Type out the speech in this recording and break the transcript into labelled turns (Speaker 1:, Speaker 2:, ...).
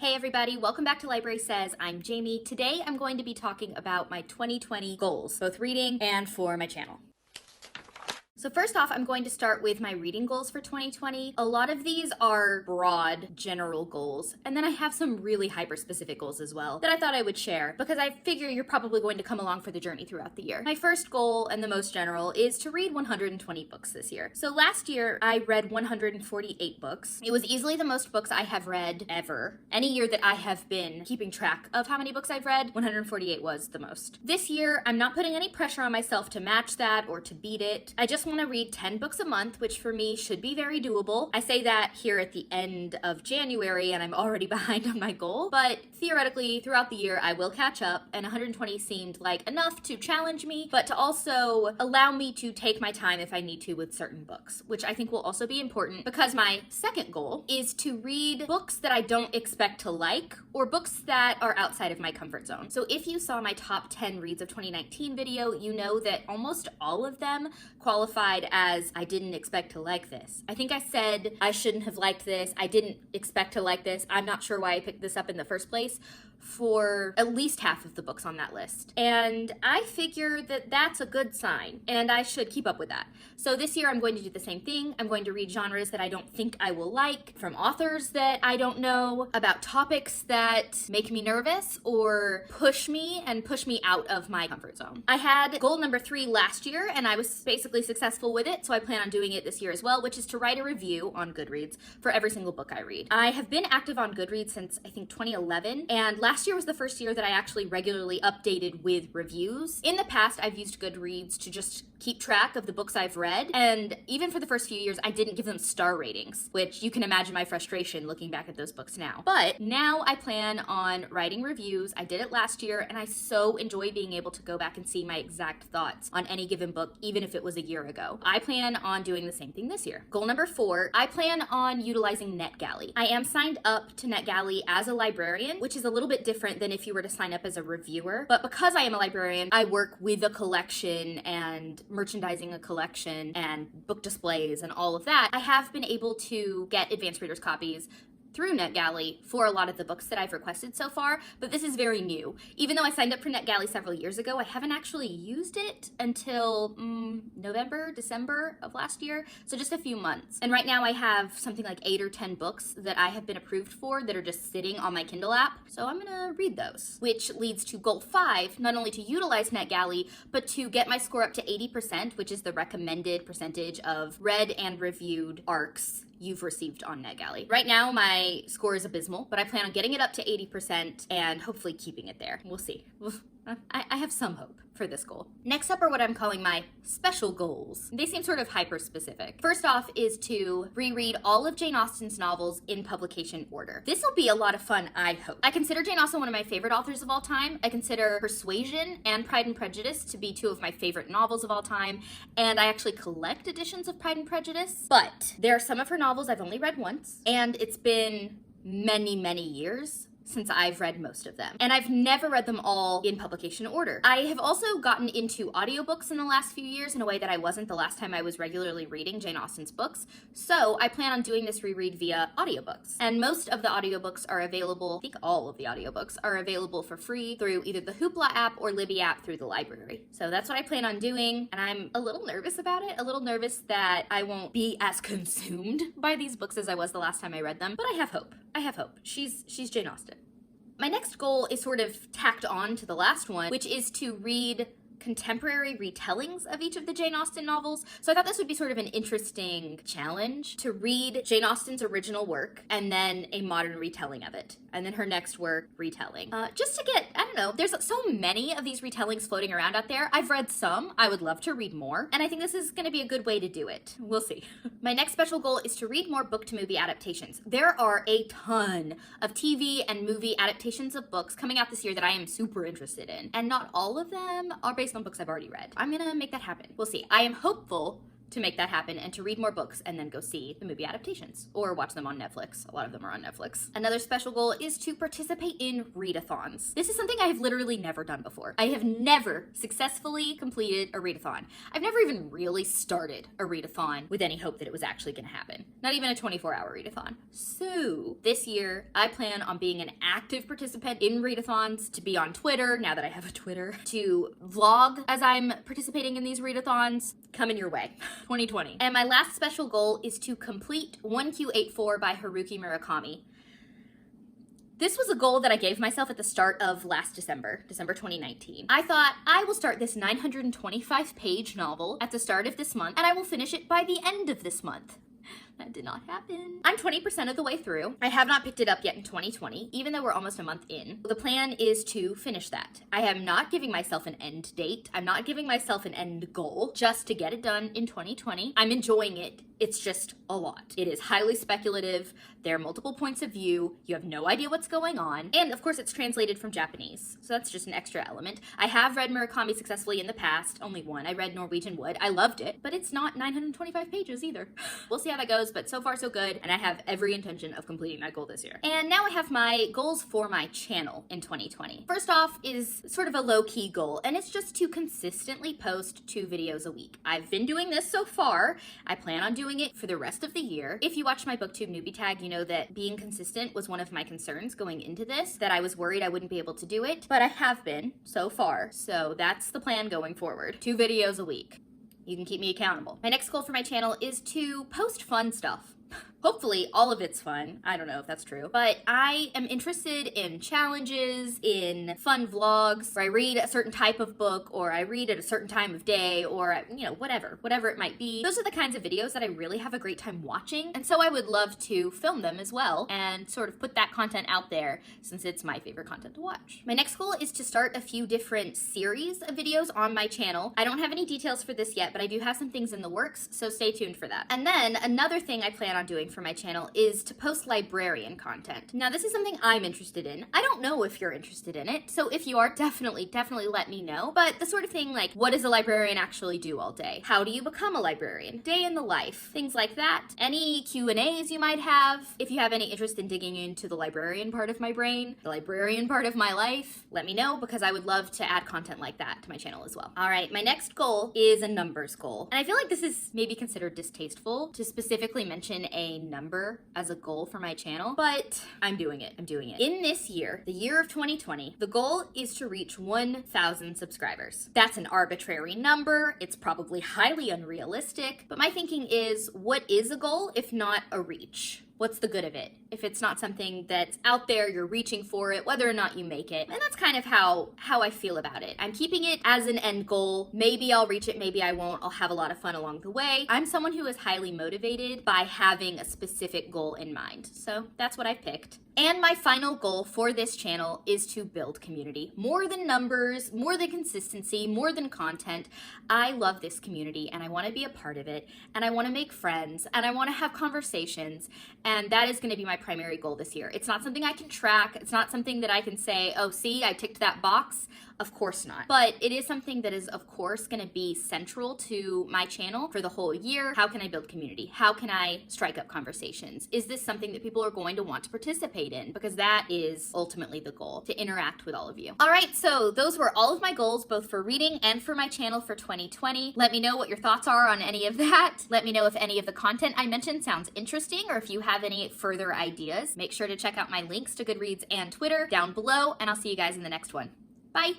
Speaker 1: Hey everybody, welcome back to Library Says. I'm Jamie. Today I'm going to be talking about my 2020 goals, both reading and for my channel. So first off, I'm going to start with my reading goals for 2020. A lot of these are broad, general goals, and then I have some really hyper-specific goals as well that I thought I would share because I figure you're probably going to come along for the journey throughout the year. My first goal, and the most general, is to read 120 books this year. So last year, I read 148 books. It was easily the most books I have read ever. Any year that I have been keeping track of how many books I've read, 148 was the most. This year, I'm not putting any pressure on myself to match that or to beat it. I just want to read 10 books a month, which for me should be very doable. I say that here at the end of January and I'm already behind on my goal, but theoretically throughout the year I will catch up, and 120 seemed like enough to challenge me, but to also allow me to take my time if I need to with certain books, which I think will also be important because my second goal is to read books that I don't expect to like or books that are outside of my comfort zone. So if you saw my top 10 reads of 2019 video, you know that almost all of them qualified as I didn't expect to like this. I think I said I shouldn't have liked this. I didn't expect to like this. I'm not sure why I picked this up in the first place for at least half of the books on that list. And I figure that that's a good sign and I should keep up with that. So this year I'm going to do the same thing. I'm going to read genres that I don't think I will like, from authors that I don't know, about topics that make me nervous or push me out of my comfort zone. I had goal number 3 last year and I was basically successful with it, so I plan on doing it this year as well, which is to write a review on Goodreads for every single book I read. I have been active on Goodreads since I think 2011, and last year was the first year that I actually regularly updated with reviews. In the past, I've used Goodreads to just keep track of the books I've read, and even for the first few years, I didn't give them star ratings, which you can imagine my frustration looking back at those books now. But now I plan on writing reviews. I did it last year, and I so enjoy being able to go back and see my exact thoughts on any given book, even if it was a year ago. I plan on doing the same thing this year. Goal number 4, I plan on utilizing NetGalley. I am signed up to NetGalley as a librarian, which is a little bit different than if you were to sign up as a reviewer. But because I am a librarian, I work with a collection and merchandising a collection and book displays and all of that. I have been able to get advanced readers copies through NetGalley for a lot of the books that I've requested so far, but this is very new. Even though I signed up for NetGalley several years ago, I haven't actually used it until November, December of last year, so just a few months. And right now I have something like 8 or 10 books that I have been approved for that are just sitting on my Kindle app, so I'm gonna read those. Which leads to goal 5, not only to utilize NetGalley, but to get my score up to 80%, which is the recommended percentage of read and reviewed ARCs you've received on NetGalley. Right now, my score is abysmal, but I plan on getting it up to 80% and hopefully keeping it there. We'll see. I have some hope for this goal. Next up are what I'm calling my special goals. They seem sort of hyper-specific. First off is to reread all of Jane Austen's novels in publication order. This will be a lot of fun, I hope. I consider Jane Austen one of my favorite authors of all time. I consider Persuasion and Pride and Prejudice to be 2 of my favorite novels of all time, and I actually collect editions of Pride and Prejudice, but there are some of her novels I've only read once, and it's been many, many years since I've read most of them. And I've never read them all in publication order. I have also gotten into audiobooks in the last few years in a way that I wasn't the last time I was regularly reading Jane Austen's books. So I plan on doing this reread via audiobooks. And most of the audiobooks are available, I think all of the audiobooks are available for free through either the Hoopla app or Libby app through the library. So that's what I plan on doing. And I'm a little nervous about it, a little nervous that I won't be as consumed by these books as I was the last time I read them. But I have hope. I have hope. She's Jane Austen. My next goal is sort of tacked on to the last one, which is to read contemporary retellings of each of the Jane Austen novels. So I thought this would be sort of an interesting challenge to read Jane Austen's original work and then a modern retelling of it, and then her next work retelling. Just to get, I don't know, there's so many of these retellings floating around out there. I've read some, I would love to read more, and I think this is gonna be a good way to do it. We'll see. My next special goal is to read more book to movie adaptations. There are a ton of TV and movie adaptations of books coming out this year that I am super interested in, and not all of them are based on books I've already read. I'm gonna make that happen. We'll see. I am hopeful to make that happen and to read more books and then go see the movie adaptations or watch them on Netflix. A lot of them are on Netflix. Another special goal is to participate in readathons. This is something I have literally never done before. I have never successfully completed a readathon. I've never even really started a readathon with any hope that it was actually going to happen. Not even a 24-hour readathon. So this year, I plan on being an active participant in readathons, to be on Twitter, now that I have a Twitter, to vlog as I'm participating in these readathons. Coming your way, 2020. And my last special goal is to complete 1Q84 by Haruki Murakami. This was a goal that I gave myself at the start of last December 2019. I thought I will start this 925-page novel at the start of this month, and I will finish it by the end of this month. That did not happen. I'm 20% of the way through. I have not picked it up yet in 2020, even though we're almost a month in. The plan is to finish that. I am not giving myself an end date. I'm not giving myself an end goal, just to get it done in 2020. I'm enjoying it. It's just a lot. It is highly speculative. There are multiple points of view. You have no idea what's going on. And of course, it's translated from Japanese. So that's just an extra element. I have read Murakami successfully in the past. Only one. I read Norwegian Wood. I loved it, but it's not 925 pages either. We'll see how that goes, but so far so good. And I have every intention of completing that goal this year. And now I have my goals for my channel in 2020. First off is sort of a low-key goal, and it's just to consistently post 2 videos a week. I've been doing this so far. I plan on doing it for the rest of the year. If you watch my BookTube newbie tag, you know that being consistent was one of my concerns going into this, that I was worried I wouldn't be able to do it, but I have been so far. So that's the plan going forward. 2 videos a week. You can keep me accountable. My next goal for my channel is to post fun stuff. Hopefully all of it's fun. I don't know if that's true, but I am interested in challenges, in fun vlogs, where I read a certain type of book, or I read at a certain time of day, or, you know, whatever it might be. Those are the kinds of videos that I really have a great time watching, and so I would love to film them as well and sort of put that content out there since it's my favorite content to watch. My next goal is to start a few different series of videos on my channel. I don't have any details for this yet, but I do have some things in the works, so stay tuned for that. And then another thing I plan on doing for my channel is to post librarian content. Now, this is something I'm interested in. I don't know if you're interested in it, so if you are, definitely let me know. But the sort of thing like, what does a librarian actually do all day? How do you become a librarian? Day in the life, things like that. Any Q&As you might have. If you have any interest in digging into the librarian part of my brain, the librarian part of my life, let me know, because I would love to add content like that to my channel as well. All right, my next goal is a numbers goal. And I feel like this is maybe considered distasteful to specifically mention a number as a goal for my channel, but I'm doing it. In this year, the year of 2020, the goal is to reach 1,000 subscribers. That's an arbitrary number. It's probably highly unrealistic, but my thinking is, what is a goal if not a reach? What's the good of it if it's not something that's out there, you're reaching for it, whether or not you make it? And that's kind of how I feel about it. I'm keeping it as an end goal. Maybe I'll reach it, maybe I won't. I'll have a lot of fun along the way. I'm someone who is highly motivated by having a specific goal in mind. So that's what I've picked. And my final goal for this channel is to build community. More than numbers, more than consistency, more than content. I love this community and I want to be a part of it, and I want to make friends, and I want to have conversations, and that is going to be my primary goal this year. It's not something I can track. It's not something that I can say, oh, see, I ticked that box. Of course not. But it is something that is, of course, going to be central to my channel for the whole year. How can I build community? How can I strike up conversations? Is this something that people are going to want to participate in? Because that is ultimately the goal, to interact with all of you. All right, so those were all of my goals, both for reading and for my channel for 2020. Let me know what your thoughts are on any of that. Let me know if any of the content I mentioned sounds interesting, or if you have any further ideas. Make sure to check out my links to Goodreads and Twitter down below, and I'll see you guys in the next one. Bye.